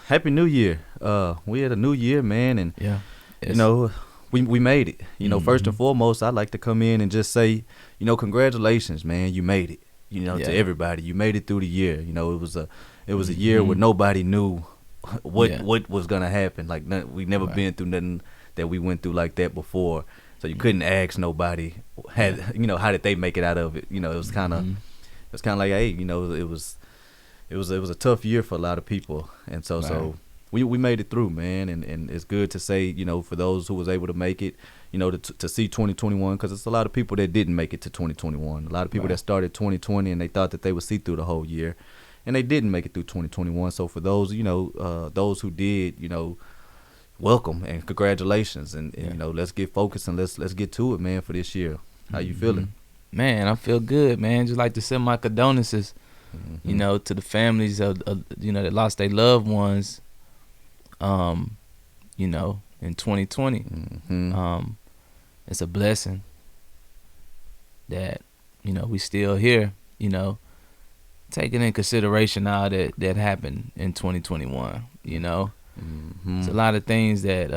Happy New Year. We had a new year, man, and Yeah. you It's know, we made it. First and hmm foremost, I'd like to come in and just say, congratulations, man. You made it. To yeah. everybody, you made it through the year. It was a year where hmm nobody knew what Yeah. what was gonna happen. Like we never Right. been through nothing that we went through like that before. So you couldn't hmm ask nobody Yeah. how did they make it out of it. hmm It was kind of like, hey, it was a tough year for a lot of people, and so Right. so we made it through, man, and it's good to say, for those who was able to make it, to see 2021, because it's a lot of people that didn't make it to 2021, a lot of people Right. that started 2020 and they thought that they would see through the whole year, and they didn't make it through 2021. So for those, those who did, welcome and congratulations, and Yeah. let's get focused and let's get to it, man, for this year. How you hmm feeling? Man, I feel good, man. Just like to send my condolences, Hmm. to the families of that lost their loved ones, um, in 2020. Hmm. Um, it's a blessing that, we still here, taking in consideration all that happened in 2021, It's Hmm. a lot of things that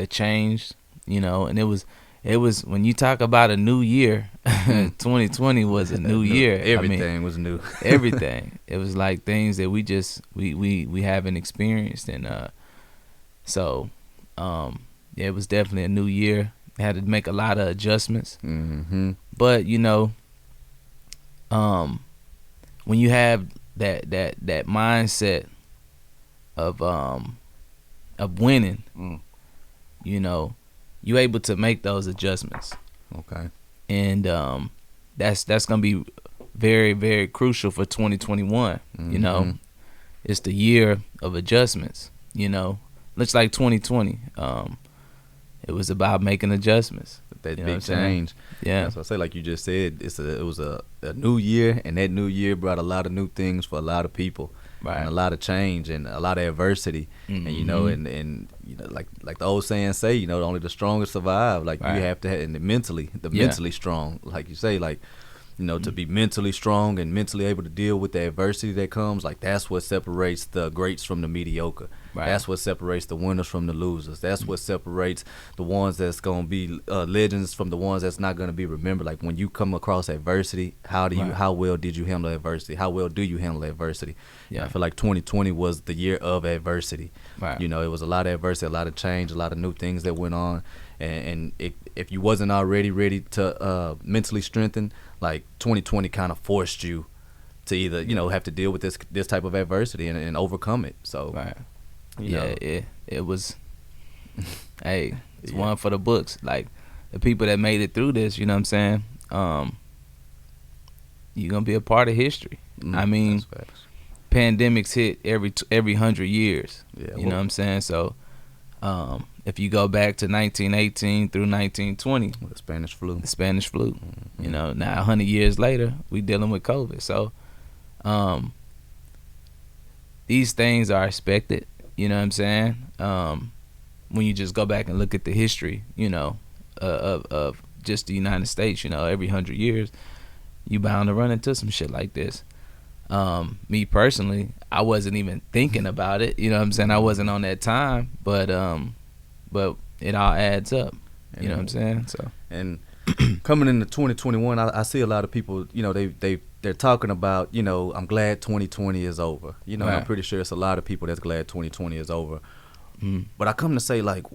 changed, and it was when you talk about a new year, Hmm. 2020 was a new No, year. I mean, everything was new. everything. It was like things that we haven't experienced, and so yeah, it was definitely a new year. Had to make a lot of adjustments, Hmm. but um, when you have that mindset of winning, Mm. you know, you able to make those adjustments, Okay. and that's gonna be very, very crucial for 2021. Hmm. It's the year of adjustments. Looks like 2020. It was about making adjustments. That You know what big I'm saying? change. Yeah. That's what I say. Like you just said, it was a new year, and that new year brought a lot of new things for a lot of people, and Right. a lot of change and a lot of adversity. And Mm-hmm. like the old saying say, only the strongest survive. Like you Right. have to have, and the Yeah. mentally strong, like you say, like to be mentally strong and mentally able to deal with the adversity that comes, like that's what separates the greats from the mediocre. Right. That's what separates the winners from the losers. That's what separates the ones that's gonna be legends from the ones that's not gonna be remembered. Like when you come across adversity, Right. how well did you handle adversity? How well do you handle adversity? And I Yeah. feel like 2020 was the year of adversity. Right. It was a lot of adversity, a lot of change, a lot of new things that went on, and if you wasn't already ready to mentally strengthen, like 2020 kind of forced you to either have to deal with this type of adversity and overcome it. So Right. you Yeah. know, It was. Hey, it's yeah. one for the books. Like the people that made it through this. You know what I'm saying? You're gonna be a part of history. I That's mean, facts. pandemics hit every 100 years. Yeah. You know what I'm saying? So, if you go back to 1918 through 1920, The Spanish flu. the Spanish flu. Mhm. Now 100 years later, we dealing with COVID. So, um, these things are expected. You know what I'm saying? When you just go back and look at the history, of just the United States, every 100 years, you bound to run into some shit like this. Me personally, I wasn't even thinking about it. You know what I'm saying? I wasn't on that time, but it all adds up. You know what I'm saying? So And coming into 2021, I see a lot of people, they're talking about, I'm glad 2020 is over. And I'm right. pretty sure it's a lot of people that's glad 2020 is over. Mm, But I come to say, like,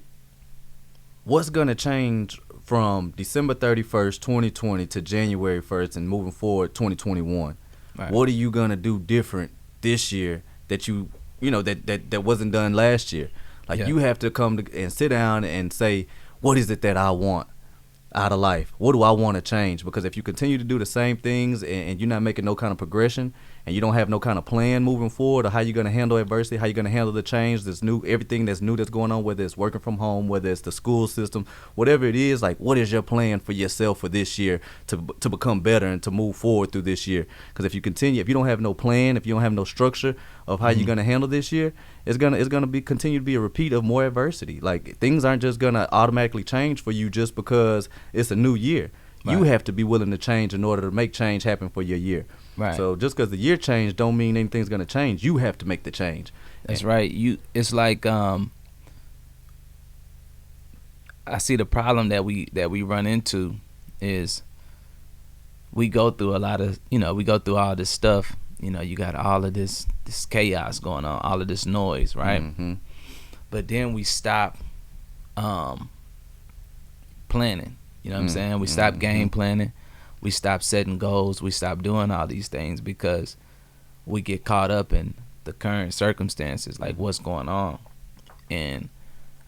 what's going to change from December 31st, 2020 to January 1st and moving forward 2021? right. What are you going to do different this year that that wasn't done last year? Like, Yeah. you have to come and sit down and say, what is it that I want out of life? What do I want to change? Because if you continue to do the same things and you're not making no kind of progression and you don't have no kind of plan moving forward or how you're going to handle adversity, how you're going to handle the change, everything that's new that's going on, whether it's working from home, whether it's the school system, whatever it is, like, what is your plan for yourself for this year to become better and to move forward through this year? Because if you don't have no plan, if you don't have no structure of how you're going to handle this year, it's gonna be continue to be a repeat of more adversity. Like, things aren't just gonna automatically change for you just because it's a new year. You Right. have to be willing to change in order to make change happen for your year. Right. So just because the year changed don't mean anything's gonna change. You have to make the change. That's right. It's like I see the problem that we run into is we go through a lot of, we go through all this stuff. You got all of this chaos going on, all of this noise, right? Mm-hmm. But then we stop planning. You know what I'm saying? We stop game planning. We stop setting goals. We stop doing all these things because we get caught up in the current circumstances, like what's going on. And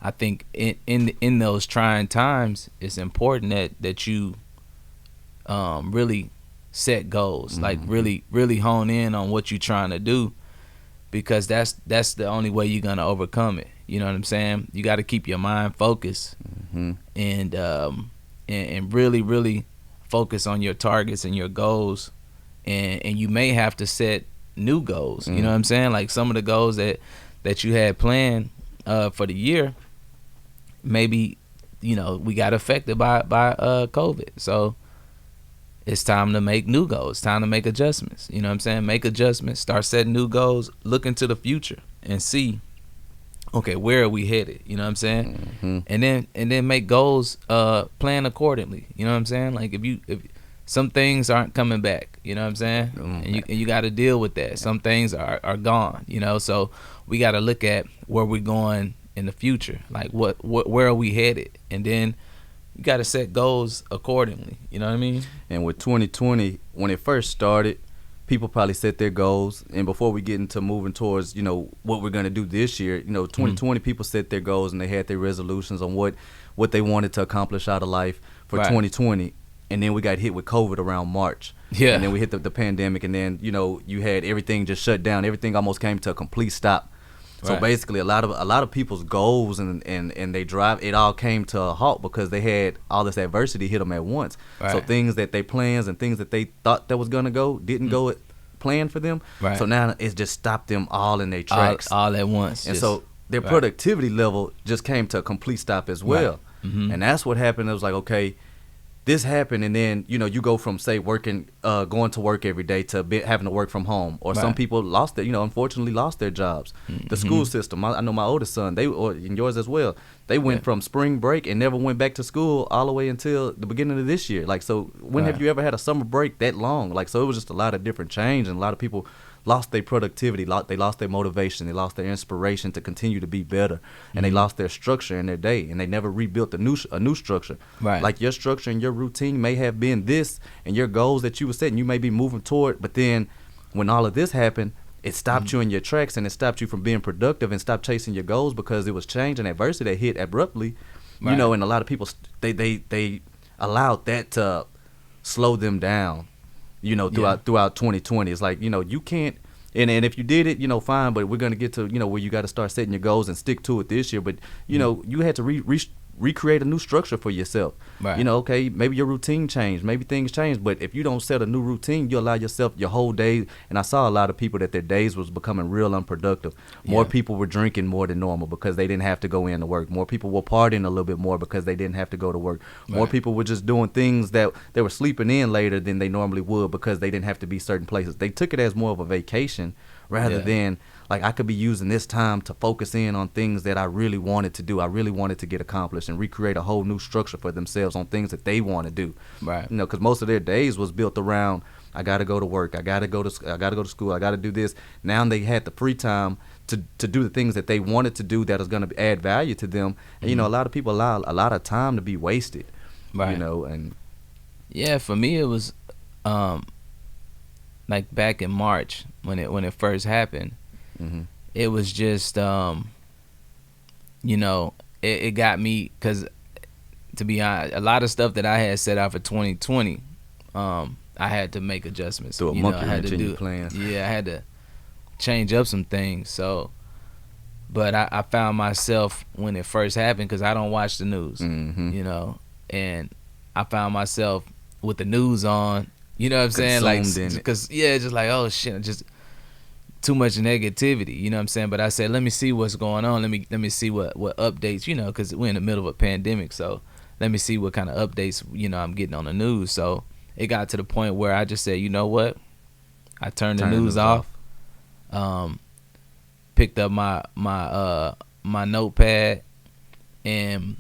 I think in those trying times, it's important that you really set goals, like really hone in on what you're trying to do, because that's the only way you're gonna overcome it. You know what I'm saying? You got to keep your mind focused and really focus on your targets and your goals, and you may have to set new goals. You know what I'm saying? Like some of the goals that you had planned for the year, maybe we got affected by COVID, so it's time to make new goals. It's time to make adjustments. You know what I'm saying? Make adjustments, start setting new goals, look into the future and see, okay, where are we headed? You know what I'm saying? And then make goals, plan accordingly. You know what I'm saying? Like if some things aren't coming back, you know what I'm saying? And you got to deal with that. Some things are gone, so we got to look at where we're going in the future. Like where are we headed? And then you got to set goals accordingly. You know what I mean? And with 2020, when it first started, people probably set their goals. And before we get into moving towards, what we're going to do this year, 2020 people set their goals and they had their resolutions on what they wanted to accomplish out of life for 2020. And then we got hit with COVID around March. Yeah. And then we hit the pandemic. And then, you had everything just shut down. Everything almost came to a complete stop. So basically, a lot of people's goals and they drive, it all came to a halt because they had all this adversity hit them at once. Right. So things that they plans and things that they thought that was gonna go didn't go planned for them. Right. So now it's just stopped them all in their tracks, all at once. And so their productivity level just came to a complete stop as well. Right. And that's what happened. It was like, okay, this happened, and then you go from say working, going to work every day to having to work from home, or some people lost their, unfortunately lost their jobs. The school system. I know my oldest son, and yours as well. They went from spring break and never went back to school all the way until the beginning of this year. Like, so when have you ever had a summer break that long? Like, so it was just a lot of different change, and a lot of people lost their productivity, they lost their motivation, they lost their inspiration to continue to be better, and they lost their structure in their day, and they never rebuilt a new structure. Right. Like your structure and your routine may have been this, and your goals that you were setting, you may be moving toward, but then when all of this happened, it stopped you in your tracks, and it stopped you from being productive and stopped chasing your goals because it was change and adversity that hit abruptly. And a lot of people they allowed that to slow them down. Throughout 2020, it's like, you can't, and if you did it, fine, but we're going to get to, where you got to start setting your goals and stick to it this year. But, you had to recreate a new structure for yourself. Right. Okay, maybe your routine changed, maybe things changed, but if you don't set a new routine, you allow yourself your whole day. And I saw a lot of people that their days was becoming real unproductive. More people were drinking more than normal because they didn't have to go in to work. More people were partying a little bit more because they didn't have to go to work. More people were just doing things that they were sleeping in later than they normally would because they didn't have to be certain places. They took it as more of a vacation rather than, like, I could be using this time to focus in on things that I really wanted to do. I really wanted to get accomplished and recreate a whole new structure for themselves on things that they want to do. Right. Because most of their days was built around, I got to go to work, I got to go to school, I got to do this. Now they had the free time to do the things that they wanted to do that was going to add value to them. And a lot of people allow a lot of time to be wasted. Right. And yeah, for me it was like back in March when it first happened. It was just it got me, because to be honest, a lot of stuff that I had set out for 2020, I had to make adjustments. Throw a monkey wrench in your plans. Yeah, I had to change up some things. So, but I found myself when it first happened, because I don't watch the news, and I found myself with the news on, you know what I'm saying? Like, because just like, oh shit, just too much negativity, you know what I'm saying? But I said, let me see what's going on. Let me see what updates, because we're in the middle of a pandemic. So let me see what kind of updates, I'm getting on the news. So it got to the point where I just said, you know what? I turned the news off. Picked up my notepad and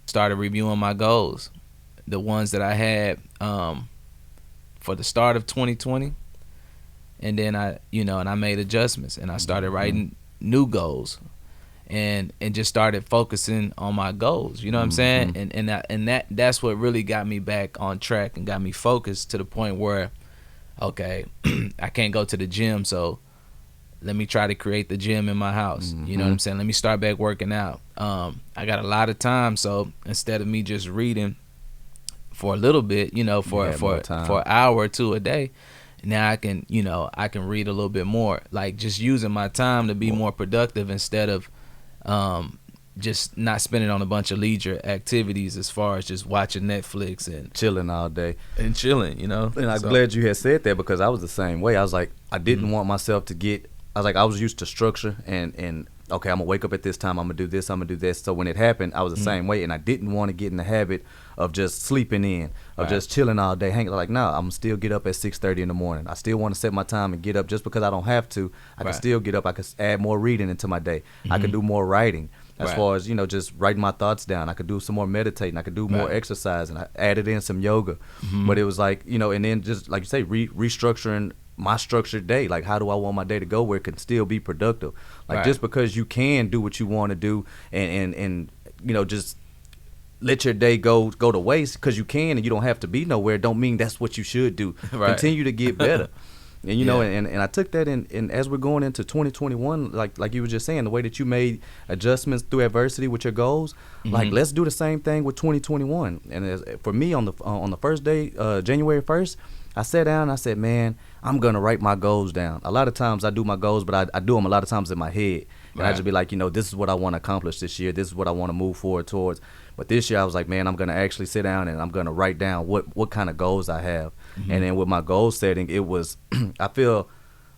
started reviewing my goals, the ones that I had for the start of 2020, and then I made adjustments, and I started writing new goals, and just started focusing on my goals. You know what I'm saying? And that's what really got me back on track and got me focused to the point where, okay, I can't go to the gym, so let me try to create the gym in my house. You know what I'm saying? Let me start back working out. I got a lot of time, so instead of me just reading for a little bit, for an hour or two a day, now I can read a little bit more. Like, just using my time to be more productive instead of just not spending on a bunch of leisure activities, as far as just watching Netflix and chilling all day. And chilling, And I'm glad you had said that, because I was the same way. I was like, I didn't want myself to get, I was used to structure and okay, I'm gonna wake up at this time, I'm gonna do this, I'm gonna do this. So when it happened, I was the same way, and I didn't want to get in the habit of just sleeping in, of just chilling all day, hanging. Like, no, I'm still get up at 6:30 in the morning. I still want to set my time and get up. Just because I don't have to, I can still get up. I can add more reading into my day. I can do more writing, as far as just writing my thoughts down. I could do some more meditating. I could do more exercise, and I added in some yoga. But it was like, and then just like you say, restructuring my structured day. Like, how do I want my day to go where it can still be productive? Like, just because you can do what you want to do and just let your day go to waste because you can and you don't have to be nowhere, don't mean that's what you should do. Continue to get better. And and I took that in as we're going into 2021, like you were just saying, the way that you made adjustments through adversity with your goals, like, let's do the same thing with 2021. And for me, on the first day, January 1st, I sat down and I said, man, I'm going to write my goals down. A lot of times I do my goals, but I do them a lot of times in my head. And I just be like, this is what I want to accomplish this year. This is what I want to move forward towards. But this year I was like, man, I'm going to actually sit down and I'm going to write down what kind of goals I have. And then with my goal setting, it was, I feel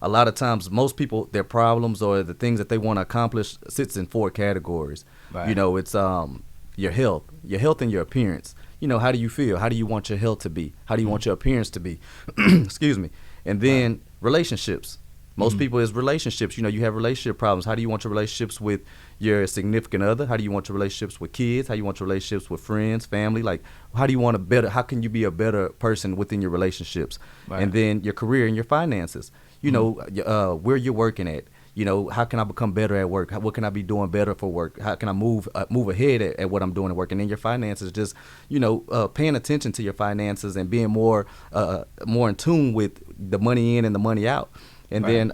a lot of times most people, their problems or the things that they want to accomplish sits in 4 categories. It's your health and your appearance. How do you feel? How do you want your health to be? How do you want your appearance to be? Excuse me. And then relationships. Most people is relationships. You have relationship problems. How do you want your relationships with your significant other? How do you want your relationships with kids? How do you want your relationships with friends, family? Like, how can you be a better person within your relationships? And then your career and your finances. Where you're working at. How can I become better at work? What can I be doing better for work? How can I move ahead at what I'm doing at work? And then your finances, just, paying attention to your finances and being more in tune with the money in and the money out. And then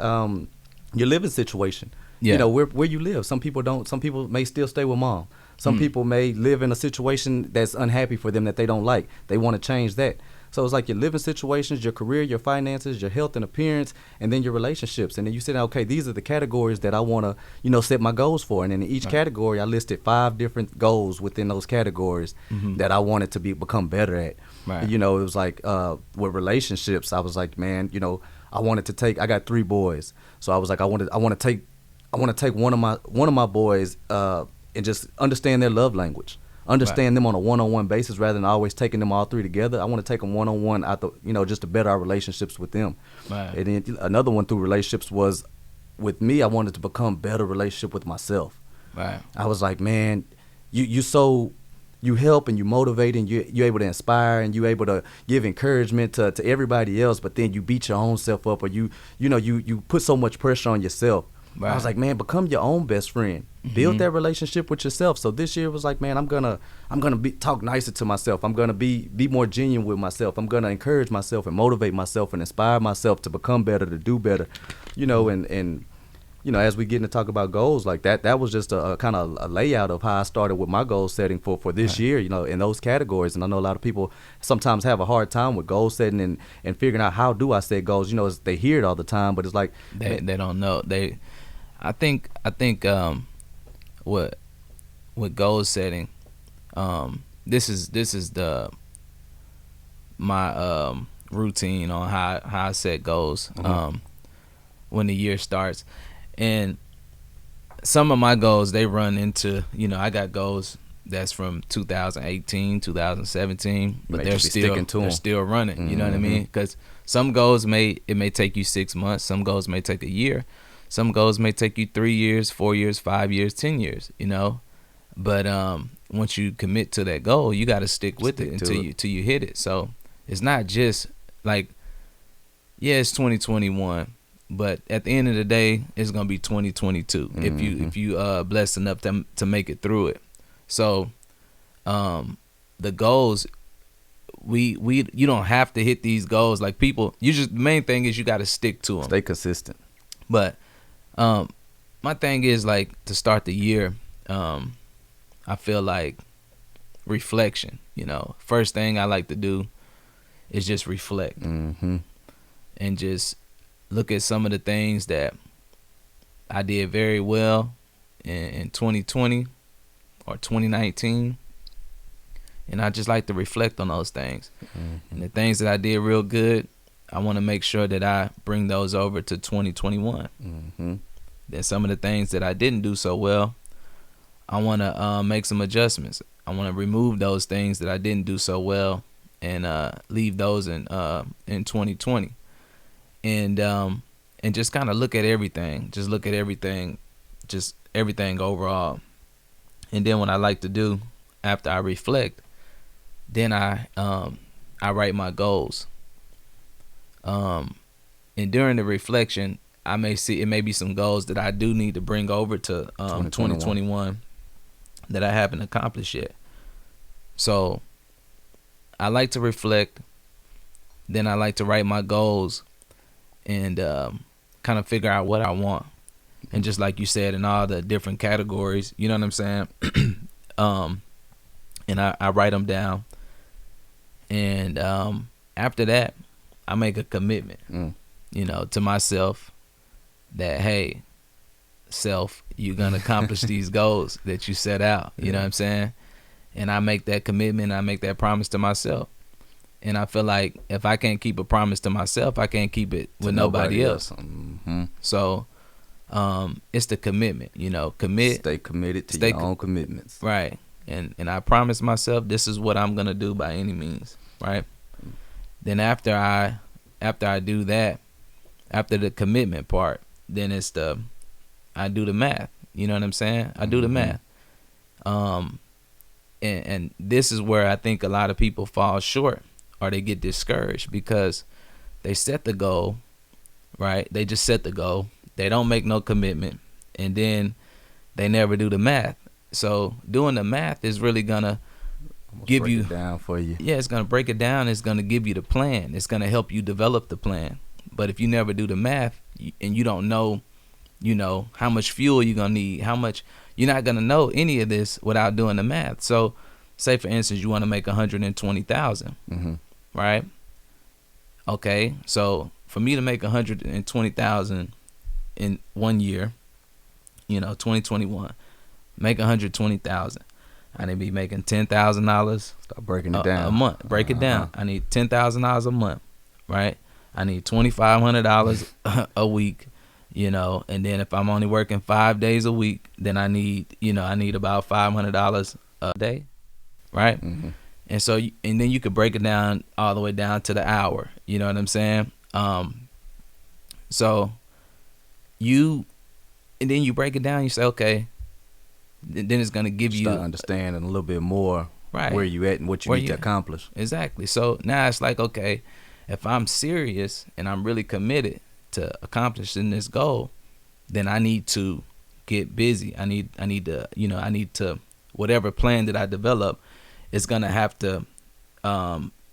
your living situation. Where you live. Some people may still stay with mom. Some people may live in a situation that's unhappy for them, that they don't like. They want to change that. So it's like your living situations, your career, your finances, your health and appearance, and then your relationships. And then you say, okay, these are the categories that I want to, set my goals for. And in each category, I listed 5 different goals within those categories that I wanted to become better at. It was like with relationships, I was like, man, I got 3 boys. So I was like, I want to take one of my boys and just understand their love language. Understand them on a one-on-one basis rather than always taking them all 3 together. I want to take them one-on-one just to better our relationships with them. And then another one through relationships was with me. I wanted to become better relationship with myself. I was like, man, you help and you motivate and you're able to inspire and you're able to give encouragement to everybody else, but then you beat your own self up, or you put so much pressure on yourself. I was like, man, become your own best friend. Build that relationship with yourself. So this year was like, man, I'm gonna talk nicer to myself. I'm gonna be more genuine with myself. I'm gonna encourage myself and motivate myself and inspire myself to become better, to do better. And as we get into talk about goals like that was just a kind of a layout of how I started with my goal setting for this year, in those categories. And I know a lot of people sometimes have a hard time with goal setting and figuring out how do I set goals. They hear it all the time, but it's like they don't know. I think with goal setting, this is my routine on how I set goals when the year starts. And some of my goals, they run into, I got goals that's from 2018, 2017, but Make they're you be sticking to they're 'em. still running. You know what I mean? Because some goals may take you 6 months, some goals may take a year, some goals may take you 3 years, 4 years, 5 years, 10 years. You know, but once you commit to that goal, you got to stick with it until you hit it. So it's not just like, yeah, it's 2021, but at the end of the day, it's gonna be 2022 if you blessed enough to make it through it. So the goals, you don't have to hit these goals like people. You just, the main thing is you got to stick to them. Stay consistent. But my thing is, like, to start the year, I feel like reflection. You know, first thing I like to do is just reflect and just look at some of the things that I did very well in 2020 or 2019. And I just like to reflect on those things. And the things that I did real good, I want to make sure that I bring those over to 2021. Then some of the things that I didn't do so well, I want to make some adjustments. I want to remove those things that I didn't do so well and leave those in 2020. And just kind of look at everything. Just look at everything, just everything overall. And then what I like to do after I reflect, then I write my goals. And during the reflection, I may see it may be some goals that I do need to bring over to 2021 that I haven't accomplished yet. So I like to reflect. Then I like to write my goals and kind of figure out what I want. And just like you said, in all the different categories, you know what I'm saying? And I write them down. And after that, I make a commitment, you know, to myself that, hey, self, you're going to accomplish these goals that you set out. You know what I'm saying? And I make that commitment. I make that promise to myself. And I feel like if I can't keep a promise to myself, I can't keep it with nobody else. So it's the commitment, you know, Stay committed to your own commitments. Right. And I promise myself this is what I'm going to do by any means. Right. Then after I do that, after the commitment part, then it's I do the math. You know what I'm saying? I do the math. And this is where I think a lot of people fall short or they get discouraged because they set the goal, right? They just set the goal. They don't make no commitment, and then they never do the math. So doing the math is really gonna give you down for you. Yeah, it's gonna break it down. It's gonna give you the plan. It's gonna help you develop the plan. But if you never do the math and you don't know, you know, how much fuel you're gonna need, how much, you're not gonna know any of this without doing the math. So, say for instance, you want to make 120,000, right? Okay, so for me to make 120,000 in 1 year, you know, 2021, make 120,000. I need to be making $10,000. Start breaking it down a month. Break it down. I need $10,000 a month, right? I need $2,500 a week, you know, and then if I'm only working 5 days a week, then I need about $500 a day, right? And so, and then you could break it down all the way down to the hour. You know what I'm saying? So and then you break it down. You say, okay, then it's gonna give you start understanding a little bit more, right, where you at and what you need to accomplish. Exactly. So now it's like, okay, if I'm serious and I'm really committed to accomplishing this goal, then I need to get busy. I need to, whatever plan that I develop is gonna have to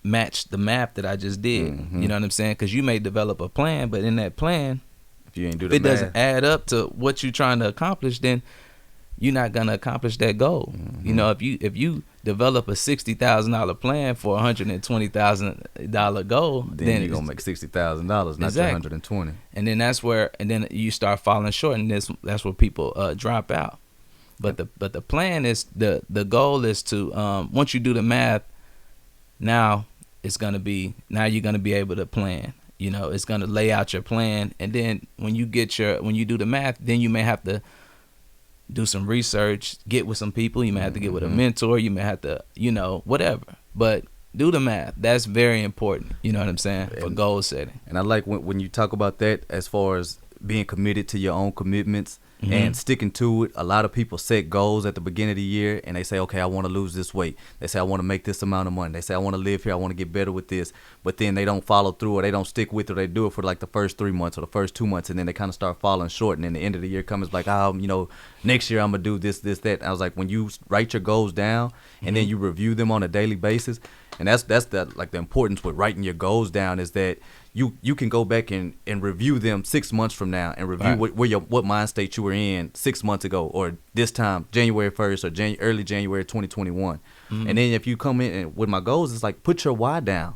match the math that I just did. You know what I'm saying? Because you may develop a plan, but in that plan, if you ain't do if it doesn't add up to what you're trying to accomplish, then you're not gonna accomplish that goal. You know, if you develop a $60,000 plan for $120,000 goal, then you're gonna make $60,000, not exactly. $120. And then that's where, and then you start falling short, and that's where people drop out. But the plan is, the goal is to once you do the math, now you're gonna be able to plan. You know, it's gonna lay out your plan, and then when you do the math, then you may have to do some research, get with some people. You may have to get with a mentor. You may have to, whatever. But do the math. That's very important. You know what I'm saying? For goal setting. And I like when you talk about that as far as being committed to your own commitments and sticking to it. A lot of people set goals at the beginning of the year and they say, okay, I want to lose this weight. They say, I want to make this amount of money. They say, I want to live here. I want to get better with this. But then they don't follow through, or they don't stick with it, or they do it for like the first 3 months or the first 2 months, and then they kind of start falling short. And then the end of the year comes like, next year I'm going to do this, that. And I was like, when you write your goals down and then you review them on a daily basis, and that's the importance with writing your goals down, is that you can go back and review them 6 months from now and review what mind state you were in 6 months ago, or this time January 1st or early January 2021. And then if you come in and with my goals, it's like, put your why down.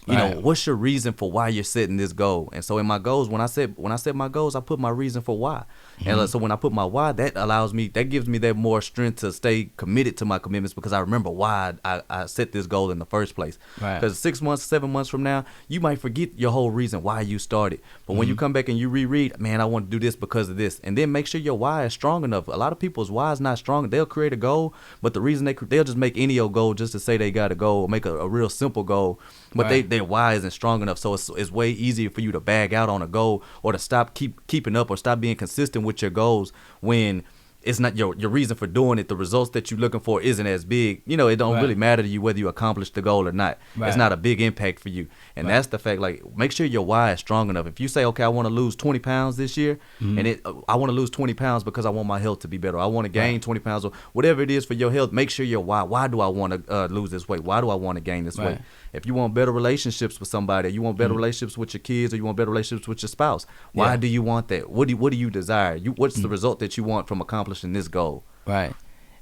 You know, what's your reason for why you're setting this goal? And so in my goals, when I set my goals, I put my reason for why. And so when I put my why, that gives me that more strength to stay committed to my commitments, because I remember why I set this goal in the first place. Because 6 months, 7 months from now, you might forget your whole reason why you started. But when you come back and you reread, man, I want to do this because of this. And then make sure your why is strong enough. A lot of people's why is not strong. They'll create a goal, but the reason they'll just make any old goal just to say they got a goal, or make a real simple goal. But their why isn't strong enough, so it's way easier for you to bag out on a goal, or to stop keeping up, or stop being consistent with your goals when it's not your reason for doing it. The results that you're looking for isn't as big. It don't really matter to you whether you accomplish the goal or not. It's not a big impact for you, and that's the fact. Like, make sure your why is strong enough. If you say, okay, I want to lose 20 pounds this year, and I want to lose 20 pounds because I want my health to be better. I want to gain 20 pounds, or whatever it is for your health. Make sure your why. Why do I want to lose this weight? Why do I want to gain this weight? If you want better relationships with somebody, or you want better relationships with your kids, or you want better relationships with your spouse, why do you want that? What do you desire? What's the result that you want from accomplishing this goal? Right.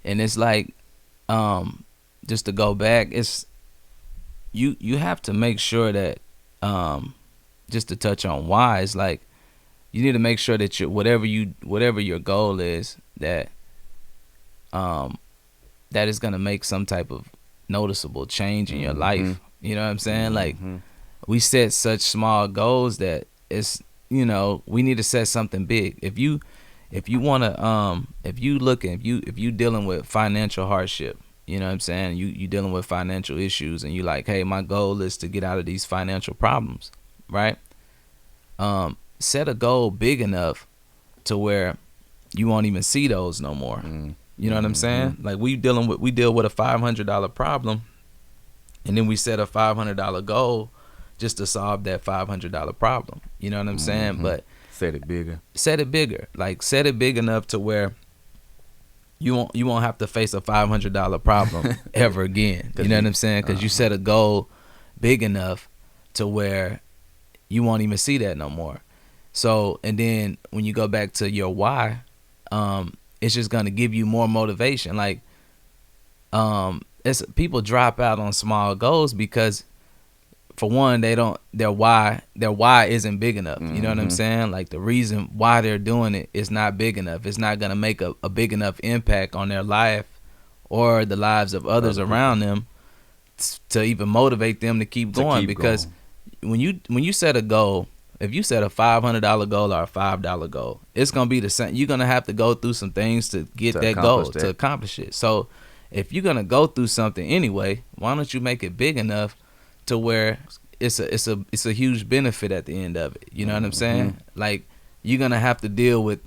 And it's like, just to go back, it's you have to make sure that, just to touch on why, it's like, you need to make sure that whatever your goal is, that that is going to make some type of noticeable change in your life. You know what I'm saying? Like, we set such small goals that it's, we need to set something big. If you want to, if you dealing with financial hardship, you know what I'm saying? You dealing with financial issues, and you like, hey, my goal is to get out of these financial problems, right? Set a goal big enough to where you won't even see those no more. You know what I'm saying? Like, we deal with a $500 problem, and then we set a $500 goal just to solve that $500 problem. You know what I'm saying? But set it bigger. Like, set it big enough to where you won't have to face a $500 problem ever again. You know what I'm saying? Because you set a goal big enough to where you won't even see that no more. So, and then when you go back to your why, it's just gonna give you more motivation. Like, people drop out on small goals because, for one, their why isn't big enough. You know what I'm saying? Like, the reason why they're doing it is not big enough. It's not gonna make a big enough impact on their life or the lives of others around them to even motivate them to keep going. Because when you set a goal, if you set a $500 goal or a $5 goal, it's gonna be the same. You're gonna have to go through some things to get that goal, to accomplish it. So if you're gonna go through something anyway, why don't you make it big enough to where it's a huge benefit at the end of it? You know what I'm saying? Like, you're gonna have to deal with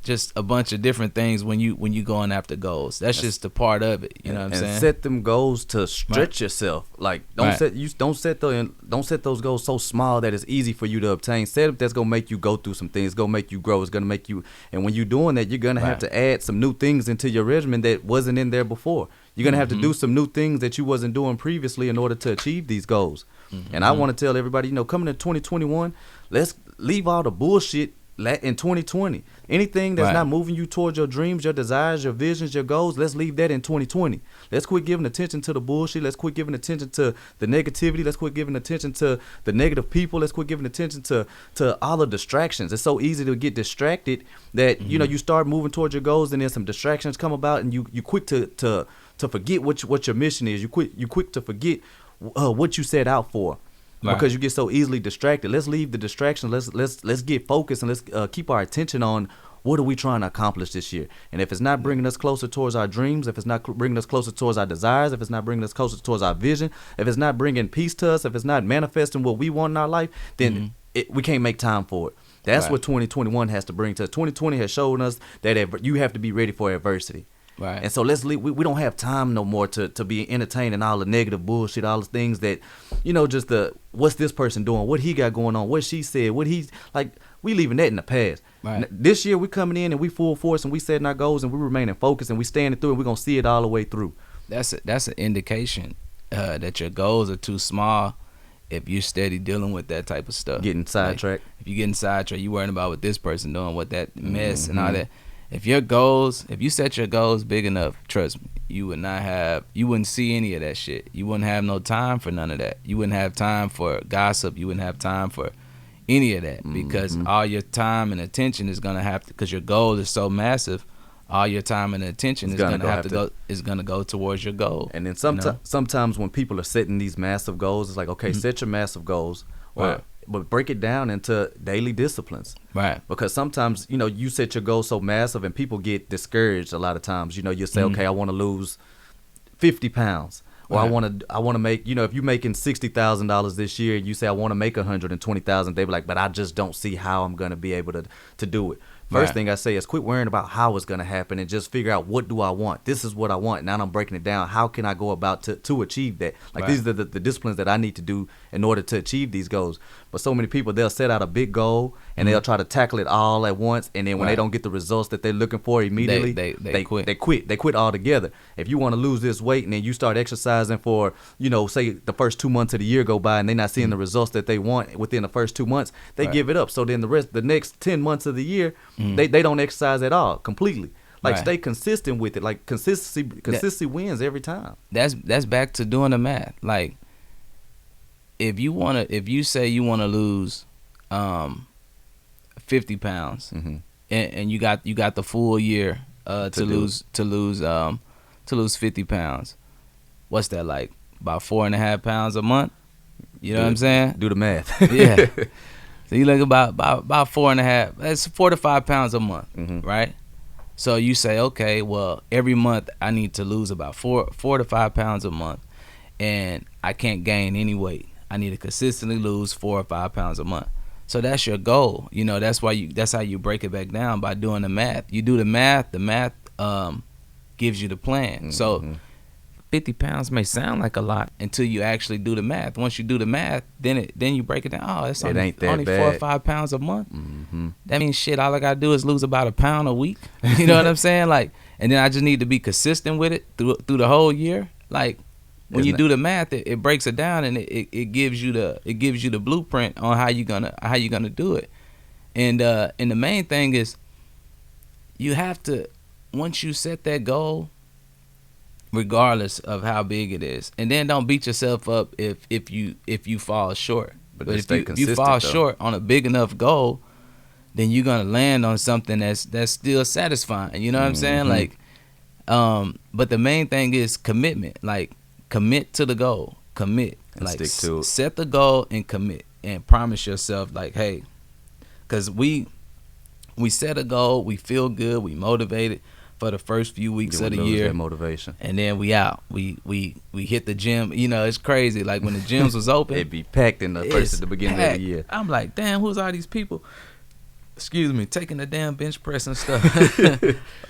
just a bunch of different things when you going after goals. That's just a part of it. You know what I'm saying? And set them goals to stretch yourself. Like, don't set those goals so small that it's easy for you to obtain. Set up that's gonna make you go through some things. It's gonna make you grow. It's gonna make you. And when you're doing that, you're gonna have to add some new things into your regimen that wasn't in there before. You're gonna have to do some new things that you wasn't doing previously in order to achieve these goals. And I want to tell everybody, coming to 2021, let's leave all the bullshit in 2020. Anything that's not moving you towards your dreams, your desires, your visions, your goals, let's leave that in 2020. Let's quit giving attention to the bullshit. Let's quit giving attention to the negativity. Let's quit giving attention to the negative people. Let's quit giving attention to all the distractions. It's so easy to get distracted that you start moving towards your goals, and then some distractions come about, and you quick to forget what your mission is. You quick to forget what you set out for. Because you get so easily distracted. Let's leave the distractions. Let's get focused, and let's keep our attention on What are we trying to accomplish this year? And if it's not bringing us closer towards our dreams, if it's not bringing us closer towards our desires, if it's not bringing us closer towards our vision, if it's not bringing peace to us, if it's not manifesting what we want in our life, then we can't make time for it. That's what 2021 has to bring to us. 2020 has shown us that you have to be ready for adversity. Right. And so let's leave. We don't have time no more to be entertaining all the negative bullshit, all the things that, just what's this person doing, what he got going on, what she said, what he's like. We leaving that in the past. Right. This year we coming in and we full force and we setting our goals and we remaining focused and we standing through and we're gonna see it all the way through. That's an indication that your goals are too small. If you're steady dealing with that type of stuff, Getting sidetracked. If you're getting sidetracked, you worrying about what this person doing, what that mess and all that. If you set your goals big enough, trust me, you wouldn't see any of that shit. You wouldn't have no time for none of that. You wouldn't have time for gossip. You wouldn't have time for any of that because all your time and attention is gonna have to, because your goal is so massive. All your time and attention is gonna go towards your goal. And then sometimes when people are setting these massive goals, it's like, okay, set your massive goals, but break it down into daily disciplines. Right. Because sometimes, you set your goals so massive and people get discouraged a lot of times. You say, okay, I want to lose 50 pounds. Or I want to make, if you're making $60,000 this year and you say I want to make 120,000, they be like, but I just don't see how I'm going to be able to do it. First thing I say is quit worrying about how it's going to happen and just figure out, what do I want? This is what I want. Now I'm breaking it down. How can I go about to achieve that? Like these are the disciplines that I need to do in order to achieve these goals. But so many people, they'll set out a big goal and they'll try to tackle it all at once. And then when they don't get the results that they're looking for immediately, they quit. They quit altogether. If you want to lose this weight and then you start exercising for, say the first 2 months of the year go by and they're not seeing the results that they want within the first 2 months, they give it up. So then the next 10 months of the year, they don't exercise at all completely. Like stay consistent with it. Like consistency wins every time. That's back to doing the math. Like if you say you want to lose 50 pounds and you got the full year to lose 50 pounds, what's that, like about 4.5 pounds a month? You know what I'm saying? Do the math. Yeah. So you look about 4.5. That's 4 to 5 pounds a month, right? So you say, okay, well, every month I need to lose about 4 to 5 pounds a month, and I can't gain any weight. I need to consistently lose 4 or 5 pounds a month. So that's your goal. That's how you break it back down, by doing the math. You do the math. The math gives you the plan. So 50 pounds may sound like a lot until you actually do the math. Once you do the math, then you break it down. Oh, it's only 4 or 5 pounds a month. That means shit, all I gotta do is lose about a pound a week. You know what I'm saying? Like, and then I just need to be consistent with it through the whole year. Like, when you do the math, it breaks it down and it gives you the blueprint on how you gonna do it. And the main thing is, you have to, once you set that goal, regardless of how big it is, and then don't beat yourself up if you fall short. But if you fall short on a big enough goal, then you're gonna land on something that's still satisfying. You know what I'm saying? Like, but the main thing is commitment. Like, commit to the goal. Commit. And like, stick to it. Set the goal and commit, and promise yourself, like, hey, because we set a goal, we feel good, we motivated for the first few weeks of the year, motivation, and then we out. We hit the gym. It's crazy. Like, when the gyms was open, it'd be packed at the beginning of the year. I'm like, damn, who's all these people? Excuse me, taking the damn bench press and stuff.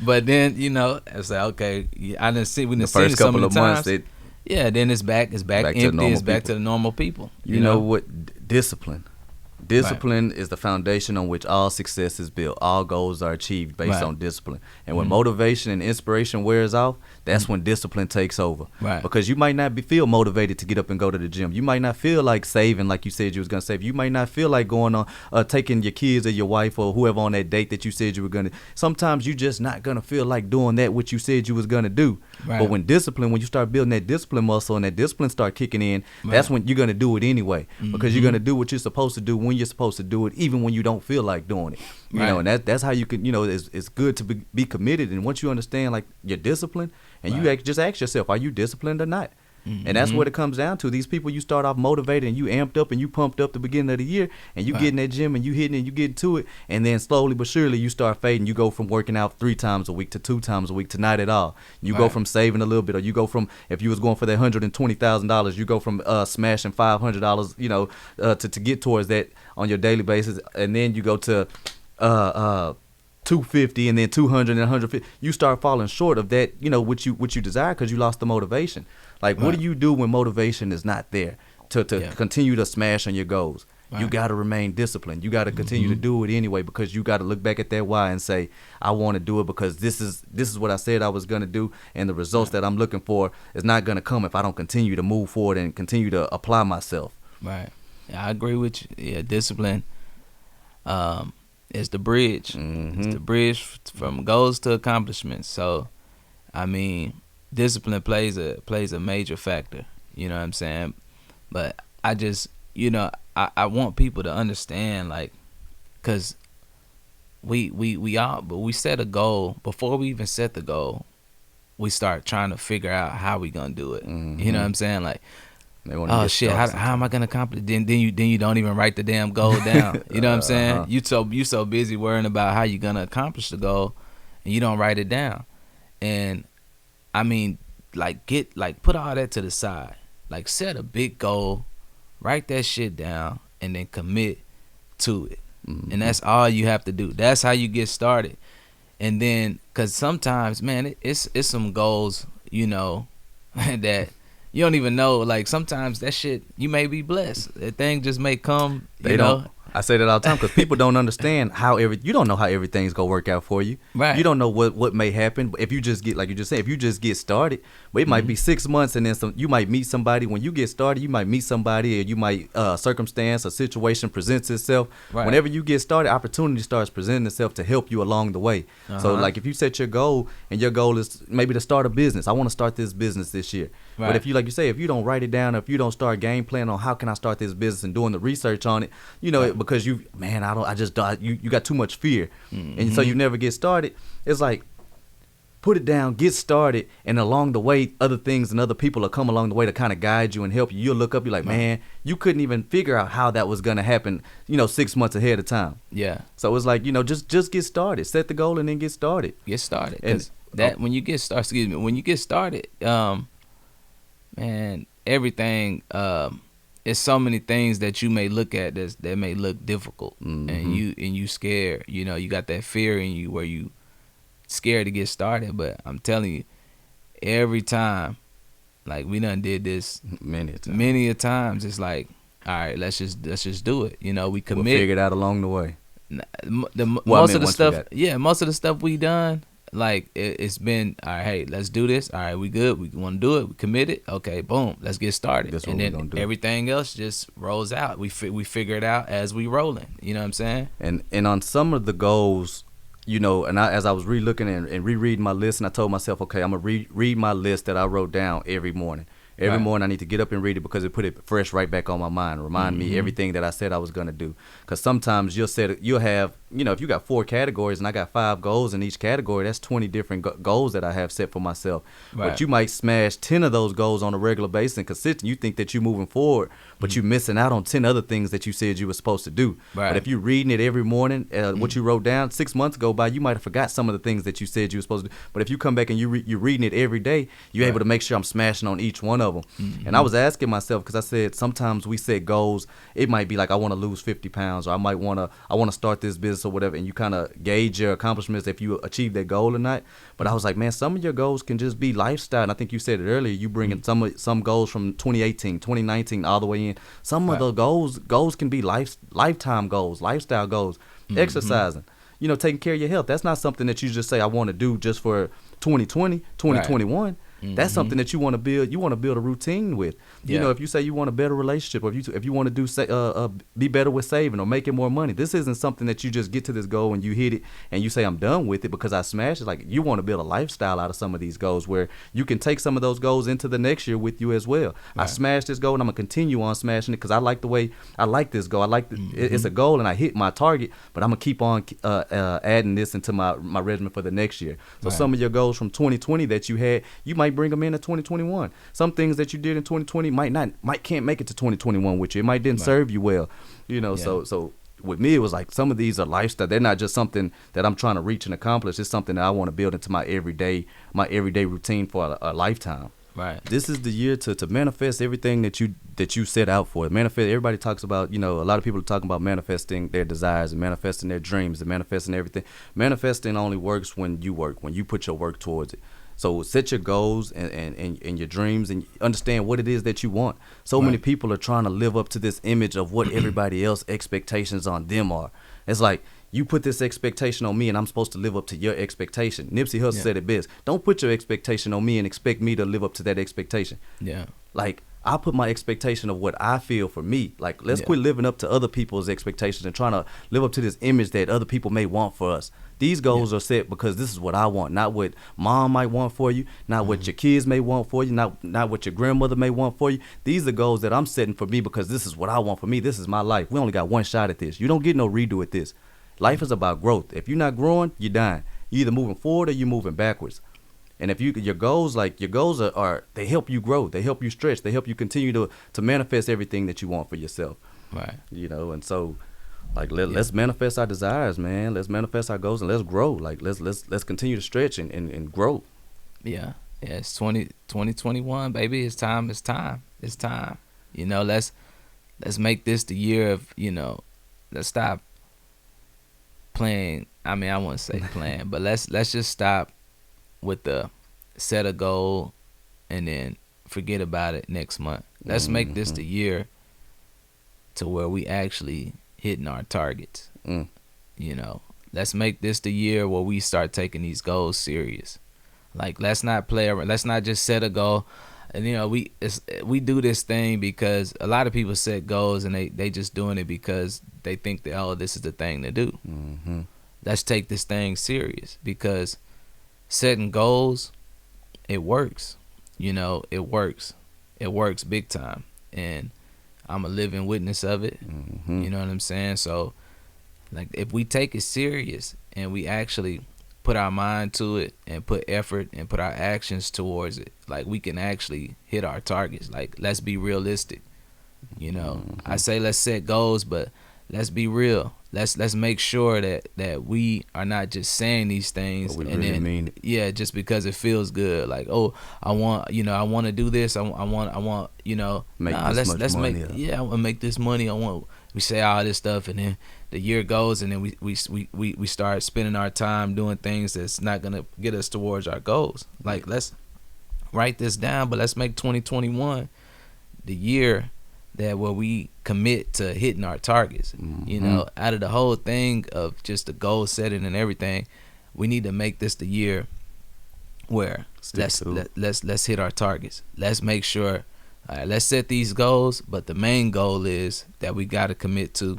But then it's like, okay, I didn't see. We didn't see it so many times. Then it's back. It's back empty. It's back to the normal people. You know what? Discipline. Discipline is the foundation on which all success is built. All goals are achieved based on discipline. And when motivation and inspiration wears off, that's when discipline takes over. Right. Because you might not feel motivated to get up and go to the gym. You might not feel like saving like you said you was going to save. You might not feel like going on, taking your kids or your wife or whoever on that date that you said you were going to. Sometimes you just not going to feel like doing that what you said you was going to do. Right. But when you start building that discipline muscle and that discipline start kicking in, that's when you're going to do it anyway. Because you're going to do what you're supposed to do when you're supposed to do it, even when you don't feel like doing it. You know, and that's how you can, it's good to be committed. And once you understand like your discipline, and you just ask yourself, are you disciplined or not? And that's Mm-hmm. what it comes down to. These people, you start off motivated and you amped up and you pumped up the beginning of the year, and you get in that gym and you hitting it and you get to it, and then slowly but surely you start fading. You go from working out 3 times a week to 2 times a week to not at all. You go from saving a little bit, or you go from, if you was going for that $120,000, you go from smashing $500, to get towards that on your daily basis, and then you go to 250 and then 200 and 150. You start falling short of that, what you desire, because you lost the motivation. Like, what do you do when motivation is not there to continue to smash on your goals? You got to remain disciplined. You got to continue to do it anyway, because you got to look back at that why and say, I want to do it because this is what I said I was going to do, and the results that I'm looking for is not going to come if I don't continue to move forward and continue to apply myself. Right. Yeah, I agree with you. Yeah, discipline is the bridge. Mm-hmm. It's the bridge from goals to accomplishments. So, I mean, discipline plays a major factor. You know what I'm saying? But I just, I want people to understand, like, because we set a goal. Before we even set the goal, we start trying to figure out how we gonna do it. Mm-hmm. You know what I'm saying? Like, Oh shit, how am I gonna accomplish? Then you don't even write the damn goal down. You know what I'm saying? You so busy worrying about how you gonna accomplish the goal, and you don't write it down. And I mean, put all that to the side. Like, set a big goal, write that shit down, and then commit to it. Mm-hmm. And that's all you have to do. That's how you get started. And then, cause sometimes, man, it's some goals, that you don't even know. Like, sometimes that shit, you may be blessed. That thing just may come. They don't. I say that all the time, because people don't understand you don't know how everything's gonna work out for you. Right. You don't know what may happen. But if you just get, like you just said, if you just get started, but it might be 6 months, and then you might meet somebody. When you get started, you might meet somebody, or you might circumstance, a situation presents itself. Right. Whenever you get started, opportunity starts presenting itself to help you along the way. So, like, if you set your goal, and your goal is maybe to start a business, I want to start this business this year. Right. But if you, like you say, if you don't write it down, or if you don't start game plan on how can I start this business and doing the research on it, because you got too much fear, and so you never get started. It's like, put it down, get started, and along the way, other things and other people will come along the way to kind of guide you and help you. You'll look up, you're like, man, you couldn't even figure out how that was gonna happen, 6 months ahead of time. Yeah. So it's like, just get started, set the goal, and then get started. Get started. And When you get started, man, everything. It's so many things that you may look at that may look difficult, and you scared. You got that fear in you where you scared to get started. But I'm telling you, every time, like, we done did this many a times. It's like, all right, let's just do it. We commit. We'll figure it out along the way. Most of the stuff we done, like, it's been, all right, hey, let's do this. All right, we good. We want to do it. We committed. Okay, boom, let's get started. That's what and we're then gonna do. Everything else just rolls out. We figure it out as we rolling. You know what I'm saying? And on some of the goals, and as I was re-looking and rereading my list, and I told myself, okay, I'm gonna read my list that I wrote down every morning. Every morning I need to get up and read it, because it put it fresh right back on my mind. Remind me everything that I said I was going to do. Because sometimes you'll have, if you got 4 categories and I got 5 goals in each category, that's 20 different goals that I have set for myself. Right. But you might smash 10 of those goals on a regular basis and consistent. You think that you're moving forward, but you're missing out on 10 other things that you said you were supposed to do. Right. But if you're reading it every morning, what you wrote down, 6 months go by, you might have forgot some of the things that you said you were supposed to do. But if you come back and you're reading it every day, you're able to make sure I'm smashing on each one of them. And I was asking myself, because I said sometimes we set goals. It might be like, I want to lose 50 pounds, or I want to start this business or whatever, and you kind of gauge your accomplishments if you achieve that goal or not. But I was like, man, some of your goals can just be lifestyle. And I think you said it earlier. You bring in some goals from 2018, 2019, all the way in. Some of the goals can be lifetime goals, lifestyle goals, exercising. Taking care of your health. That's not something that you just say, I want to do just for 2020, 2021. Right. That's something that you want to build. You want to build a routine with. If you say you want a better relationship, or if you want to do be better with saving or making more money, this isn't something that you just get to this goal and you hit it and you say, I'm done with it because I smashed it. Like, you want to build a lifestyle out of some of these goals where you can take some of those goals into the next year with you as well. Right. I smashed this goal and I'm gonna continue on smashing it because I like the way I like this goal. I like it's a goal and I hit my target, but I'm gonna keep on adding this into my regimen for the next year. So some of your goals from 2020 that you had, you might bring them in 2021. Some things that you did in 2020 can't make it to 2021 with you. It might didn't serve you well, you know. Yeah. So with me, it was like some of these are lifestyle. They're not just something that I'm trying to reach and accomplish. It's something that I want to build into my everyday routine for a lifetime. Right. This is the year to manifest everything that you set out for. Manifest. Everybody talks about, you know, a lot of people are talking about manifesting their desires and manifesting their dreams and manifesting everything. Manifesting only works when you put your work towards it. So set your goals and your dreams and understand what it is that you want. So many people are trying to live up to this image of what everybody else expectations on them are. It's like, you put this expectation on me and I'm supposed to live up to your expectation. Nipsey Hussle said it best. Don't put your expectation on me and expect me to live up to that expectation. Yeah. Like, I put my expectation of what I feel for me. Like, let's quit living up to other people's expectations and trying to live up to this image that other people may want for us. These goals are set because this is what I want, not what mom might want for you, not what your kids may want for you, not what your grandmother may want for you. These are goals that I'm setting for me because this is what I want for me. This is my life. We only got one shot at this. You don't get no redo at this. Life is about growth. If you're not growing, you're dying. You're either moving forward or you're moving backwards. And if your goals are they help you grow, they help you stretch, they help you continue to manifest everything that you want for yourself. Right. You know, and so like let's manifest our desires, man. Let's manifest our goals and let's grow. Like let's continue to stretch and grow. Yeah. Yeah, it's 2021, baby. It's time. You know, let's make this the year of, you know, let's stop playing. I mean, I wouldn't say playing, but let's just stop with the set a goal and then forget about it next month. Let's make this the year to where we actually hitting our targets. You know, let's make this the year where we start taking these goals serious. Like, let's not play around. Let's not just set a goal. And, you know, we do this thing because a lot of people set goals and they just doing it because they think that, oh, this is the thing to do. Let's take this thing serious, because setting goals, it works. You know, it works big time, and I'm a living witness of it. You know what I'm saying? So, like, if we take it serious and we actually put our mind to it and put effort and put our actions towards it, like, we can actually hit our targets. Like, let's be realistic. You know, I say let's set goals, but let's be real. Let's make sure that we are not just saying these things but we and really then mean it. Yeah, just because it feels good. Like, oh, I want to do this. I want you know. Let's money. I want to make this money. We say all this stuff, and then the year goes, and then we start spending our time doing things that's not gonna get us towards our goals. Like, let's write this down, but let's make 2021 the year that where we commit to hitting our targets. You know, out of the whole thing of just the goal setting and everything, we need to make this the year where let's hit our targets. Let's make sure, all right, let's set these goals, but the main goal is that we got to commit to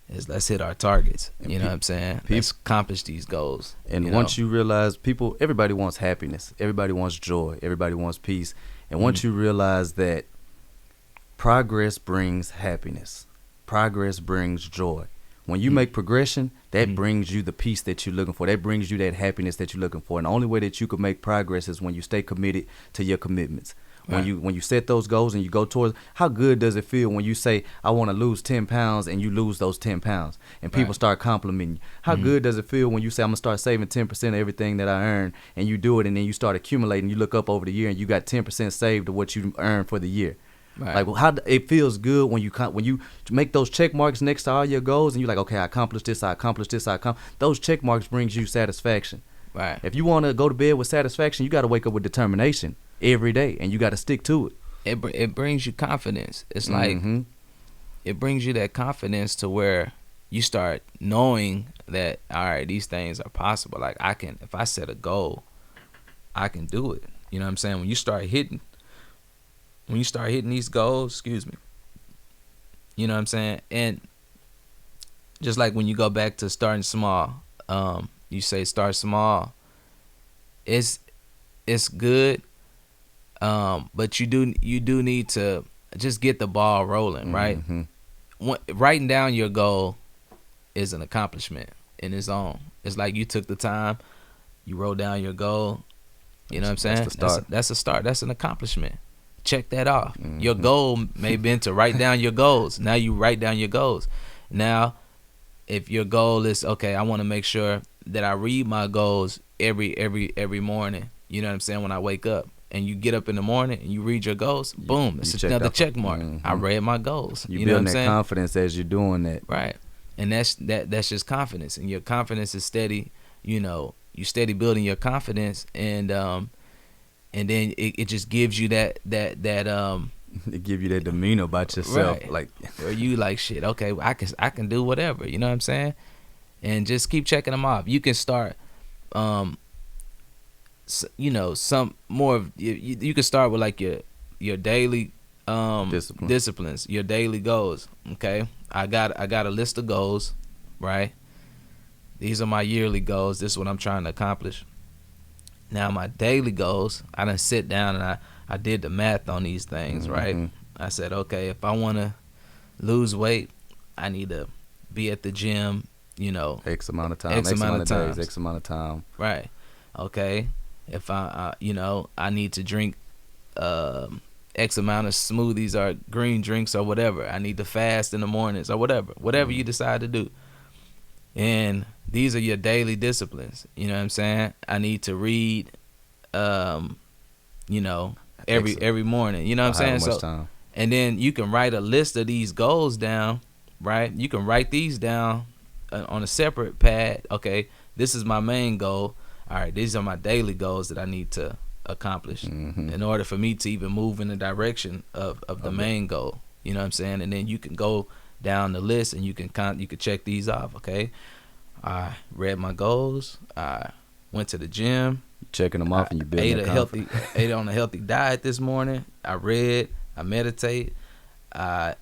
is let's hit our targets. You know what I'm saying? Let's accomplish these goals. And once you realize everybody wants happiness, everybody wants joy, everybody wants peace. And once you realize that progress brings happiness, progress brings joy. When you make progression, that brings you the peace that you're looking for. That brings you that happiness that you're looking for. And the only way that you can make progress is when you stay committed to your commitments. When you set those goals and you go towards, how good does it feel when you say, I want to lose 10 pounds and you lose those 10 pounds and people start complimenting you? How good does it feel when you say, I'm going to start saving 10% of everything that I earn, and you do it, and then you start accumulating, you look up over the year and you got 10% saved of what you earned for the year. Like, how it feels good when you make those check marks next to all your goals and you're like, okay, I accomplished this, those check marks brings you satisfaction. Right. If you want to go to bed with satisfaction, you got to wake up with determination every day, and you got to stick to it. It brings you confidence. It's like it brings you that confidence to where you start knowing that, all right, these things are possible. Like, if I set a goal, I can do it. You know what I'm saying? When you start hitting these goals, you know what I'm saying? And just like when you go back to starting small, you say start small. It's good, but you do need to just get the ball rolling, right? Writing down your goal is an accomplishment in its own. It's like you took the time, you wrote down your goal, You know what I'm That's saying? the start. That's a start. That's an accomplishment. Check that off. Mm-hmm. Your goal may have been to write down your goals. Now you write down your goals. Now, if your goal is, okay, I want to make sure that I read my goals every morning. You know what I'm saying? When I wake up, and you get up in the morning and you read your goals, boom, it's another check mark. Mm-hmm. I read my goals. You know what I'm building that saying? confidence as you're doing that. Right. And that's just confidence, and your confidence is steady. You know, you steady building your confidence, and then it just gives you that It give you that demeanor about yourself, right. like where you like, shit, okay, I can do whatever. You know what I'm saying? And just keep checking them off. You can start, you know, some more of you can start with like your daily disciplines, your daily goals. Okay, I got a list of goals, right? These are my yearly goals. This is what I'm trying to accomplish. Now my daily goals, I done sit down and I did the math on these things, right? I said, okay, if I want to lose weight, I need to be at the gym, you know, X amount of time, X amount of days, times. X amount of time. Right. Okay. If I you know, I need to drink X amount of smoothies or green drinks or whatever. I need to fast in the mornings or whatever you decide to do. And these are your daily disciplines. You know what I'm saying? I need to read, you know, every morning. You know what I'm saying? So, time. and then you can write a list of these goals down, right? You can write these down on a separate pad. Okay, this is my main goal. All right, these are my daily goals that I need to accomplish in order for me to even move in the direction of the main goal. You know what I'm saying? And then you can go down the list and you can check these off. Okay, I read my goals. I went to the gym. Checking them off, and you build ate on a healthy diet this morning. I read. I meditate. I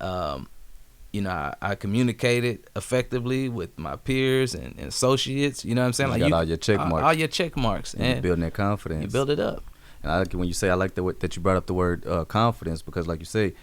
I communicated effectively with my peers and associates. You know what I'm saying? You got all your check marks. All your check marks. And you're building that confidence. You build it up. And I like it when you say, I like that you brought up the word confidence, because like you say,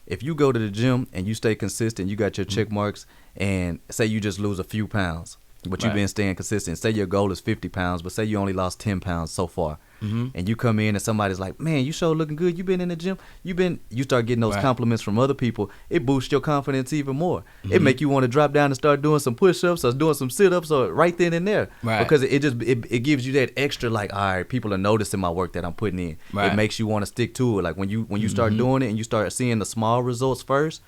if you go to the gym and you stay consistent, you got your check marks, and say you just lose a few pounds, but you've been staying consistent. Say your goal is 50 pounds, but say you only lost 10 pounds so far. And you come in and somebody's like, man, you sure looking good. You been in the gym. You start getting those compliments from other people. It boosts your confidence even more. It make you want to drop down and start doing some push-ups or doing some sit-ups or right then and there. Because it gives you that extra, like, all right, people are noticing my work that I'm putting in. It makes you want to stick to it. Like when you start doing it and you start seeing the small results first,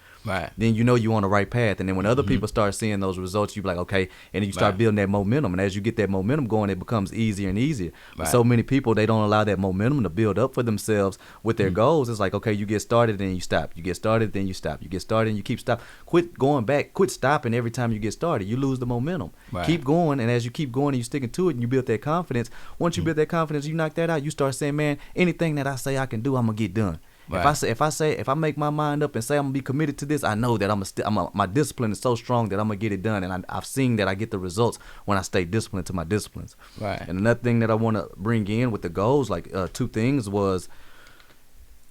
then you know you're on the right path. And then when other people start seeing those results, you be like, okay, and then you start building that momentum. And as you get that momentum going, it becomes easier and easier. But so many people, they don't allow that momentum to build up for themselves with their goals. It's like, okay, you get started and you stop. You get started, then you stop. You get started and you keep stopping. Quit going back. Quit stopping every time you get started. You lose the momentum. Keep going, and as you keep going and you sticking to it and you build that confidence, once you build that confidence, you knock that out, you start saying, man, anything that I say I can do, I'm going to get done. If I make my mind up and say I'm gonna be committed to this, I know that my discipline is so strong that I'm gonna get it done, and I've seen that I get the results when I stay disciplined to my disciplines. And another thing that I want to bring in with the goals, like two things, was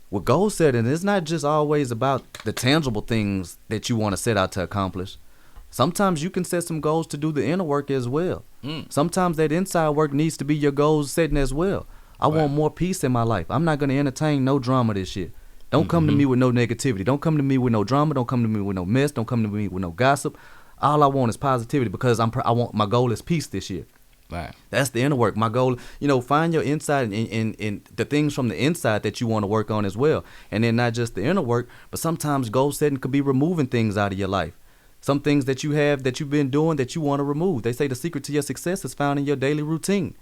with goal setting. It's not just always about the tangible things that you want to set out to accomplish. Sometimes you can set some goals to do the inner work as well. Sometimes that inside work needs to be your goals setting as well. I want more peace in my life. I'm not going to entertain no drama this year. Don't come to me with no negativity. Don't come to me with no drama. Don't come to me with no mess. Don't come to me with no gossip. All I want is positivity, because my goal is peace this year. That's the inner work. My goal, find your inside and the things from the inside that you want to work on as well. And then not just the inner work, but sometimes goal setting could be removing things out of your life. Some things that you have that you've been doing that you want to remove. They say the secret to your success is found in your daily routine.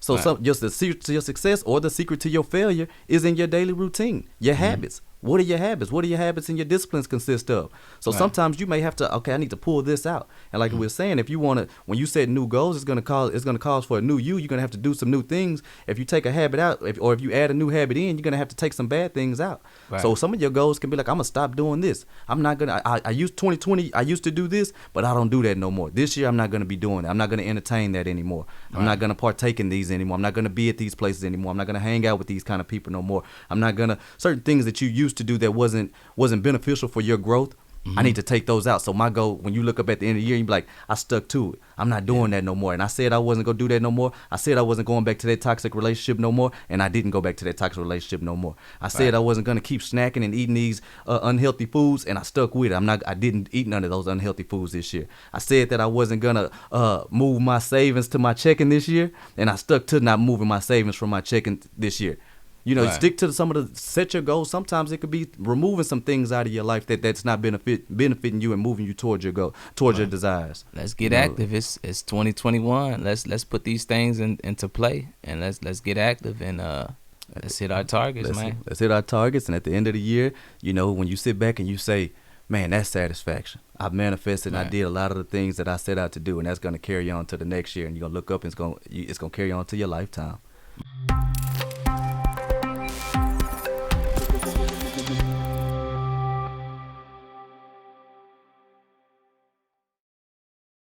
So just the secret to your success or the secret to your failure is in your daily routine, your habits. What are your habits? What do your habits and your disciplines consist of? So sometimes you may have to, I need to pull this out. And like we were saying, if you want to, when you set new goals, it's going to cause for a new you. You're going to have to do some new things. If you take a habit out, or if you add a new habit in, you're going to have to take some bad things out. So some of your goals can be like, I'm going to stop doing this. I'm not going to, I used 2020, I used to do this, but I don't do that no more. This year, I'm not going to be doing that. I'm not going to entertain that anymore. I'm not going to partake in these anymore. I'm not going to be at these places anymore. I'm not going to hang out with these kind of people no more. I'm not going to, certain things that you used to do that wasn't beneficial for your growth, I need to take those out. So my goal, when you look up at the end of the year, you be like, I stuck to it. I'm not doing that no more. And I said I wasn't going to do that no more. I said I wasn't going back to that toxic relationship no more. And I didn't go back to that toxic relationship no more. I said I wasn't going to keep snacking and eating these unhealthy foods. And I stuck with it. I didn't eat none of those unhealthy foods this year. I said that I wasn't going to move my savings to my checking this year. And I stuck to not moving my savings from my checking this year. You know, stick to some of the, set your goals. Sometimes it could be removing some things out of your life that's not benefiting you and moving you towards your goal, towards your desires. Let's get active. It's 2021. Let's put these things into play, and let's get active and let's hit our targets, man. Let's hit our targets, and at the end of the year, you know, when you sit back and you say, man, that's satisfaction. I've manifested and I did a lot of the things that I set out to do, and that's gonna carry on to the next year, and you're gonna look up and it's gonna carry on to your lifetime.